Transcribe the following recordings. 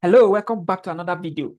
Hello, welcome back to another video.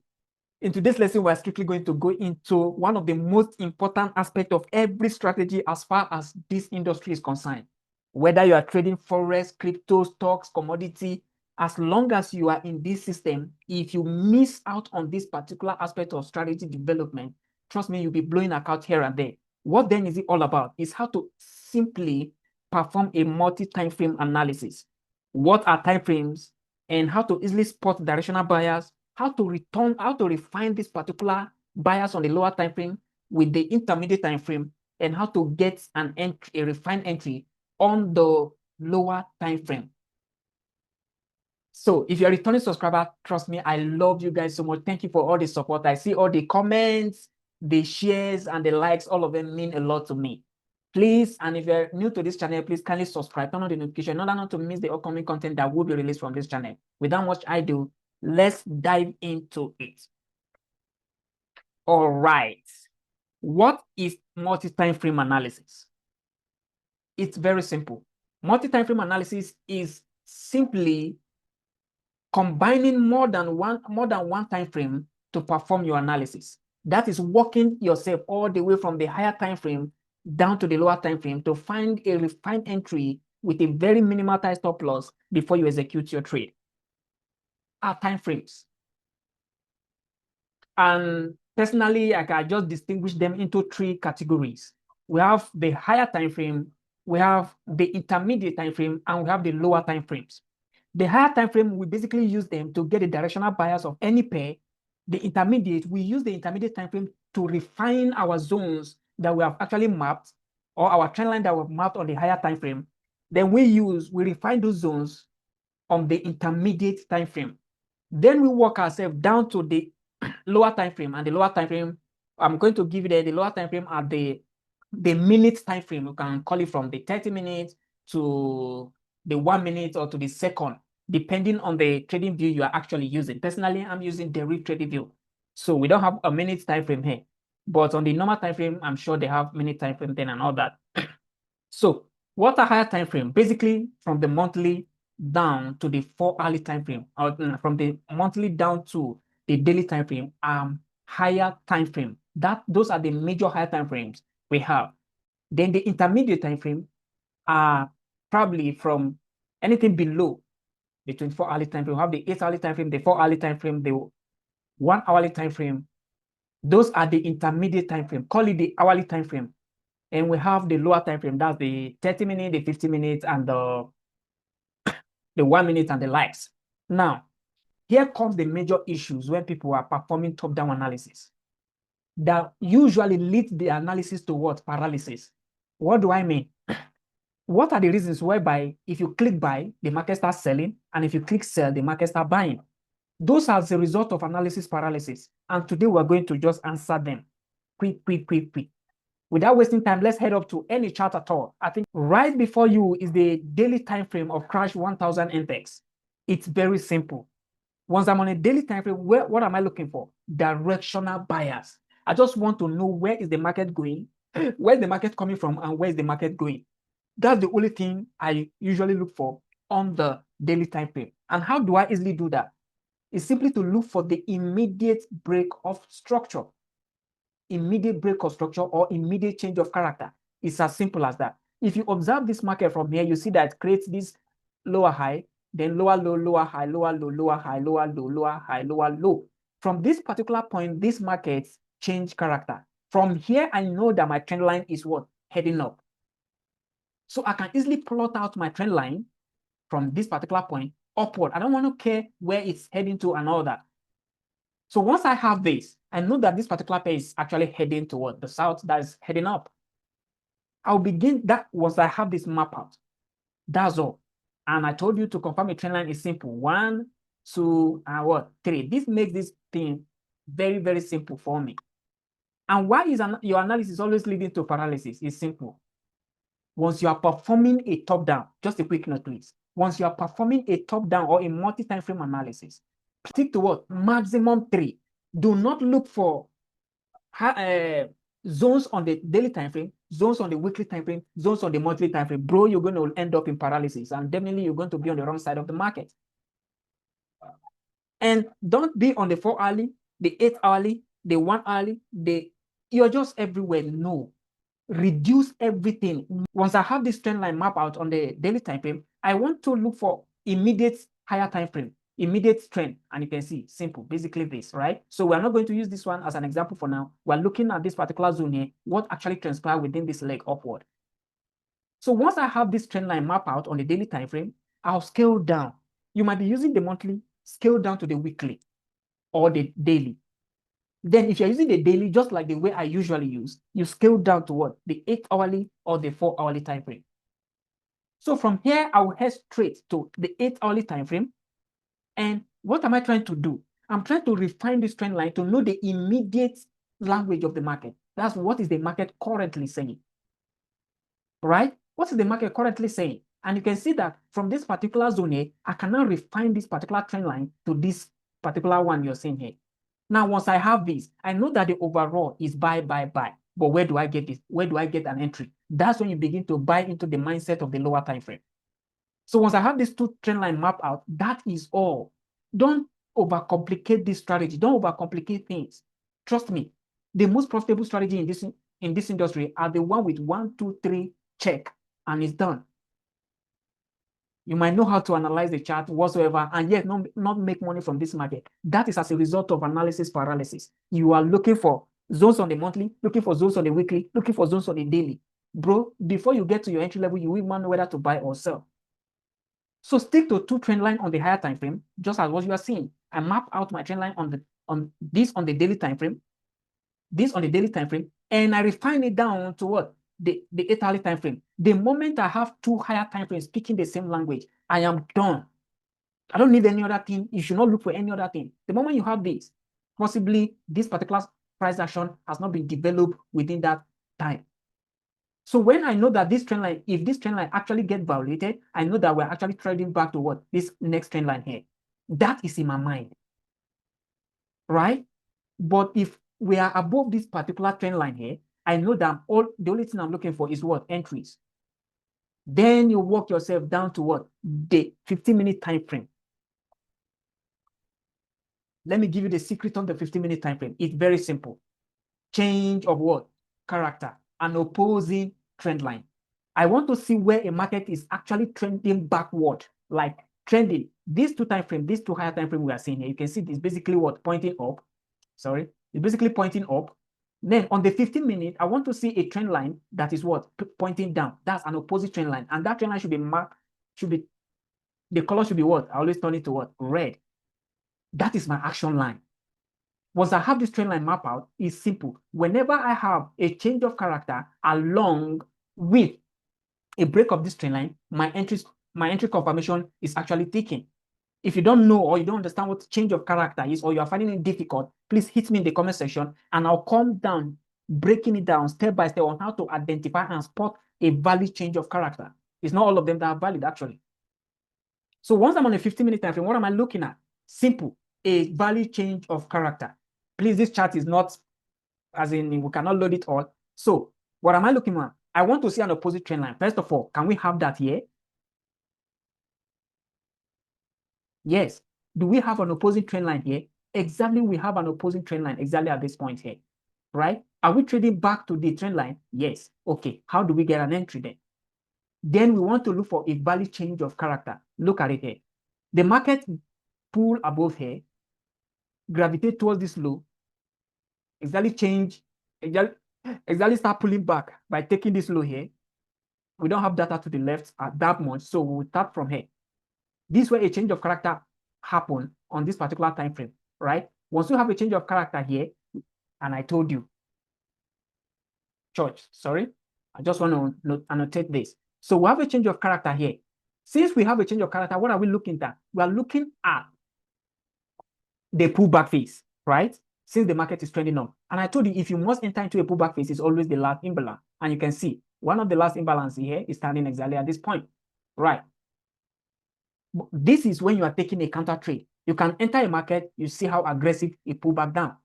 In today's lesson, we're strictly going to go into one of the most important aspects of every strategy as far as this industry is concerned. Whether you are trading forex, crypto, stocks, commodity, as long as you are in this system, if you miss out on this particular aspect of strategy development, trust me, you'll be blowing account here and there. What then is it all about? It's how to simply perform a multi-time frame analysis. What are time frames? And how to easily spot directional bias, how to refine this particular bias on the lower time frame with the intermediate time frame, and how to get a refined entry on the lower time frame. So if you're a returning subscriber, trust me, I love you guys so much. Thank you for all the support. I see all the comments, the shares, and the likes. All of them mean a lot to me. Please, and if you're new to this channel, please kindly subscribe, turn on the notification in order not to miss the upcoming content that will be released from this channel. Without much ado, let's dive into it. All right. What is multi-time frame analysis? It's very simple. Multi-time frame analysis is simply combining more than one time frame to perform your analysis. That is working yourself all the way from the higher time frame down to the lower time frame to find a refined entry with a very minimal stop loss before you execute your trade. Our time frames. And personally, I can just distinguish them into three categories. We have the higher time frame, we have the intermediate time frame, and we have the lower time frames. The higher time frame, we basically use them to get the directional bias of any pair. The intermediate, we use the intermediate time frame to refine our zones that we have actually mapped, or our trend line that we've mapped on the higher time frame. Then we refine those zones on the intermediate time frame. Then we work ourselves down to the lower time frame, and the lower time frame, I'm going to give you the lower time frame at the minute time frame. You can call it from the 30 minutes to the 1 minute or to the second, depending on the trading view you are actually using. Personally, I'm using the real trading view. So we don't have a minute time frame here, but on the normal time frame, I'm sure they have minute time frame then and all that. So what a higher time frame? Basically, from the monthly down to the 4-hourly time frame, or from the monthly down to the daily time frame, higher time frame. Those are the major higher time frames we have. Then the intermediate time frame are probably from anything below the 24-hourly time frame. We have the 8-hourly time frame, the 4-hourly time frame, the 1-hourly time frame. Those are the intermediate time frame. Call it the hourly time frame. And we have the lower time frame. That's the 30 minutes, the 50 minutes, and the 1 minute and the likes. Now, here comes the major issues when people are performing top-down analysis that usually leads the analysis to what? Paralysis. What do I mean? What are the reasons whereby if you click buy, the market starts selling, and if you click sell, the market starts buying? Those are the result of analysis paralysis. And today we're going to just answer them quick. Without wasting time, let's head up to any chart at all. I think right before you is the daily time frame of crash 1000 index. It's very simple. Once I'm on a daily time frame, what am I looking for? Directional bias. I just want to know where is the market going, where's the market coming from, and where's the market going. That's the only thing I usually look for on the daily time frame. And how do I easily do that? It's simply to look for the immediate break of structure. Immediate break of structure or immediate change of character. It's as simple as that. If you observe this market from here, you see that it creates this lower high, then lower low, lower high, lower low, lower high, lower low, lower high, lower low. From this particular point, this market change character. From here, I know that my trend line is what? Heading up. So I can easily plot out my trend line from this particular point upward. I don't want to care where it's heading to and all that. So once I have this, I know that this particular pair is actually heading toward the south, that is heading up. I'll begin that once I have this map out. That's all. And I told you to confirm a trend line is simple. 1, 2, and 3. This makes this thing very, very simple for me. And why is your analysis always leading to paralysis? It's simple. Once you are performing a top-down, just a quick note, please. Once you are performing a top-down or a multi-time frame analysis, stick to what? Maximum 3. Do not look for zones on the daily time frame, zones on the weekly time frame, zones on the monthly time frame. Bro, you're going to end up in paralysis, and definitely you're going to be on the wrong side of the market. And don't be on the 4 hourly, the 8 hourly, the 1 hourly, you're just everywhere. No. Reduce everything. Once I have this trend line map out on the daily time frame, I want to look for immediate higher time frame, immediate trend. And you can see simple, basically this, right? So we're not going to use this one as an example for now. We're looking at this particular zone here, what actually transpired within this leg upward. So once I have this trend line map out on the daily time frame, I'll scale down. You might be using the monthly, scale down to the weekly or the daily. Then if you're using the daily, just like the way I usually use, you scale down to what? The 8 hourly or the 4 hourly time frame. So from here, I will head straight to the 8 hourly time frame. And what am I trying to do? I'm trying to refine this trend line to know the immediate language of the market. That's what is the market currently saying, right? What is the market currently saying? And you can see that from this particular zone here, I can now refine this particular trend line to this particular one you're seeing here. Now, once I have this, I know that the overall is buy, buy, buy. But where do I get this? Where do I get an entry? That's when you begin to buy into the mindset of the lower time frame. So once I have this two trend line map out, that is all. Don't overcomplicate this strategy. Don't overcomplicate things. Trust me, the most profitable strategy in this industry are the one with 1, 2, 3 check, and it's done. You might know how to analyze the chart whatsoever, and yet not make money from this market. That is as a result of analysis paralysis. You are looking for zones on the monthly, looking for zones on the weekly, looking for zones on the daily. Bro, before you get to your entry level, you will know whether to buy or sell. So stick to two trend line on the higher time frame, just as what you are seeing. I map out my trend line on the daily time frame, this on the daily time frame, and I refine it down to what? The 8 hourly time frame. The moment I have two higher time frames speaking the same language, I am done. I don't need any other thing. You should not look for any other thing. The moment you have this, possibly this particular price action has not been developed within that time. So when I know that this trend line, if this trend line actually gets violated, I know that we're actually trading back to what? This next trend line here. That is in my mind, right? But if we are above this particular trend line here, I know that the only thing I'm looking for is what? Entries. Then you work yourself down to what? The 15-minute time frame. Let me give you the secret on the 15-minute time frame. It's very simple. Change of what? Character. An opposing trend line. I want to see where a market is actually trending backward, like trending. These two time frame, these two higher time frame we are seeing here, you can see this basically what? Pointing up. Sorry, it's basically pointing up. Then on the 15-minute, I want to see a trend line that is what? Pointing down. That's an opposite trend line. And that trend line should be marked, the color should be what? I always turn it to what? Red. That is my action line. Once I have this trend line map out, it's simple. Whenever I have a change of character along with a break of this trend line, my entry confirmation is actually taken. If you don't know or you don't understand what change of character is, or you are finding it difficult, please hit me in the comment section and I'll come down, breaking it down step by step on how to identify and spot a valid change of character. It's not all of them that are valid, actually. So once I'm on a 15-minute time frame, what am I looking at? Simple, a valid change of character. Please, this chart is not, as in we cannot load it all. So what am I looking at? I want to see an opposite trend line. First of all, can we have that here? Yes. Do we have an opposing trend line here? Exactly, we have an opposing trend line exactly at this point here, right? Are we trading back to the trend line? Yes. Okay, how do we get an entry then? Then we want to look for a valid change of character. Look at it here. The market pull above here, gravitate towards this low, exactly change, exactly start pulling back by taking this low here. We don't have data to the left at that much, so we'll start from here. This way a change of character happen on this particular time frame, right? Once you have a change of character here, and I told you, sorry, I just want to annotate this. So we have a change of character here. Since we have a change of character, what are we looking at? We are looking at the pullback phase, right? Since the market is trending up. And I told you, if you must enter into a pullback phase, it's always the last imbalance. And you can see one of the last imbalance here is standing exactly at this point, right? This is when you are taking a counter trade. You can enter a market, you see how aggressive it pull back down.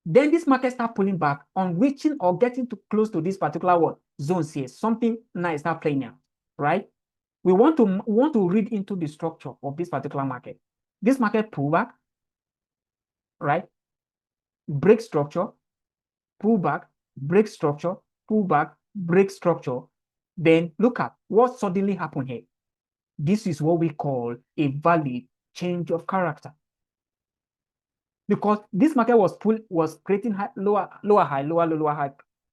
Then this market start pulling back on reaching or getting too close to this particular what zones here. Something nice start playing out, right? We want to read into the structure of this particular market. This market pull back, right? Break structure, pull back, break structure, pull back, break structure. Then look at what suddenly happened here. This is what we call a valid change of character. Because this market was creating high, lower high, lower high,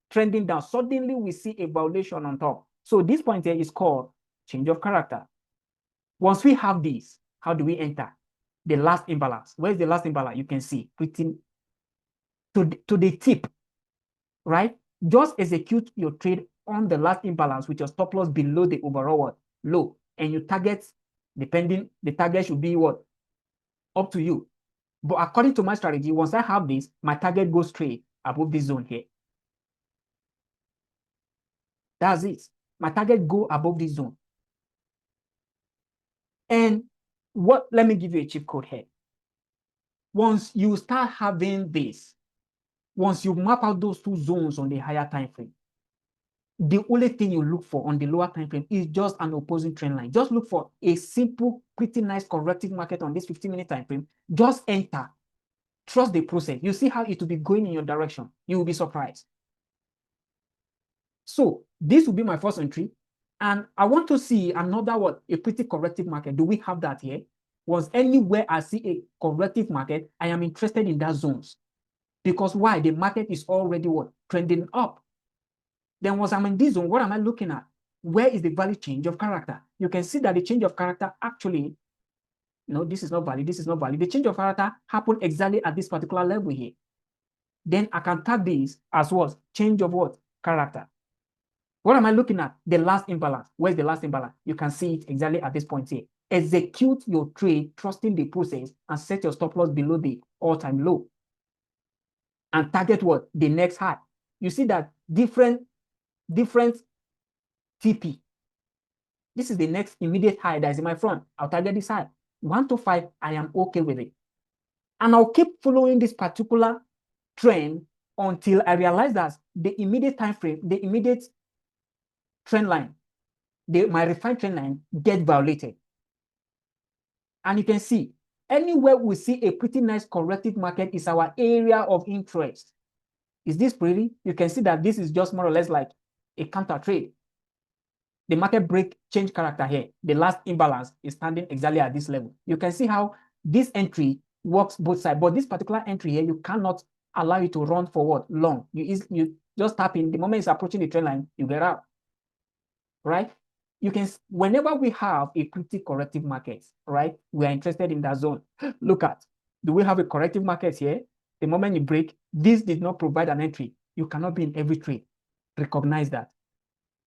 trending down. Suddenly we see a violation on top. So this point here is called change of character. Once we have this, how do we enter? The last imbalance. Where's the last imbalance? You can see pretty to the tip, right? Just execute your trade on the last imbalance with your stop loss below the overall low. And your targets, depending, the target should be what? Up to you. But according to my strategy, once I have this, my target goes straight above this zone here. That's it. My target go above this zone. And let me give you a cheat code here. Once you start having this, once you map out those two zones on the higher time frame, the only thing you look for on the lower time frame is just an opposing trend line. Just look for a simple, pretty nice corrective market on this 15-minute time frame. Just enter. Trust the process. You see how it will be going in your direction. You will be surprised. So this will be my first entry. And I want to see another one, a pretty corrective market. Do we have that here? Was anywhere I see a corrective market, I am interested in that zones. Because why? The market is already what? Trending up. Then once I'm in this zone, what am I looking at? Where is the value change of character? You can see that the change of character actually, no, this is not valid, this is not valid. The change of character happened exactly at this particular level here. Then I can tag this as what? Change of what? Character. What am I looking at? The last imbalance. Where's the last imbalance? You can see it exactly at this point here. Execute your trade, trusting the process, and set your stop loss below the all-time low. And target what? The next high. You see that different TP. This is the next immediate high that is in my front. I'll target this high. 1 to 5, I am okay with it. And I'll keep following this particular trend until I realize that the immediate time frame, the immediate trend line, my refined trend line get violated. And you can see, anywhere we see a pretty nice corrective market is our area of interest. Is this pretty? You can see that this is just more or less like a counter trade. The market break change character here. The last imbalance is standing exactly at this level. You can see how this entry works both sides, but this particular entry here, you cannot allow it to run forward long. You just tap in. The moment it's approaching the trend line, you get out, right? You can, whenever we have a pretty corrective market, right, we are interested in that zone. Look at, do we have a corrective market here? The moment you break, this did not provide an entry. You cannot be in every trade. Recognize that,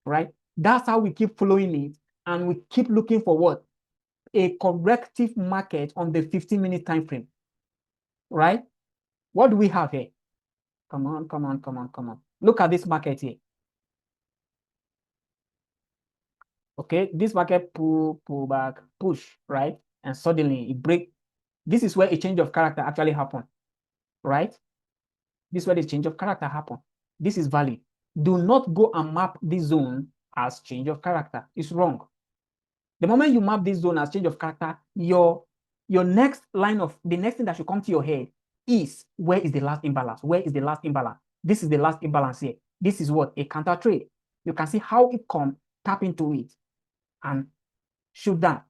right? That's how we keep following it, and we keep looking for what? A corrective market on the 15-minute time frame, right? What do we have here? Come on, come on, come on, come on. Look at this market here. Okay, this market pull back, push, right? And suddenly it break. This is where a change of character actually happened, right? This is where the change of character happened. This is valid. Do not go and map this zone as change of character. It's wrong. The moment you map this zone as change of character, your next line of, the next thing that should come to your head is, where is the last imbalance? Where is the last imbalance? This is the last imbalance here. This is what? A counter trade. You can see how it comes, tap into it, and shoot down.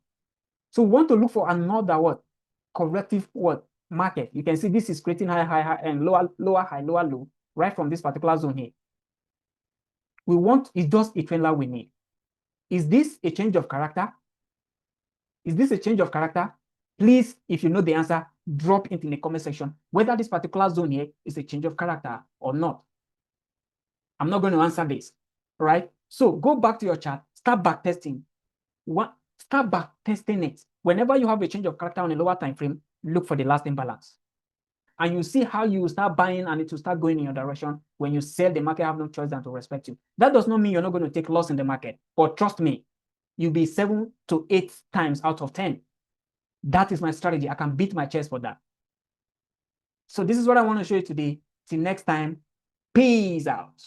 So we want to look for another what? Corrective what? Market. You can see this is creating high, high, high, and lower, high, lower, low, right from this particular zone here. We want, it's just a trend line we need. Is this a change of character? Is this a change of character? Please, if you know the answer, drop it in the comment section, whether this particular zone here is a change of character or not. I'm not going to answer this, right? So go back to your chart, start back testing. Start back testing it. Whenever you have a change of character on a lower time frame, look for the last imbalance. And you see how you start buying and it will start going in your direction. When you sell, the market have no choice than to respect you. That does not mean you're not going to take loss in the market. But trust me, you'll be 7 to 8 times out of 10. That is my strategy. I can beat my chest for that. So this is what I want to show you today. Till next time, peace out.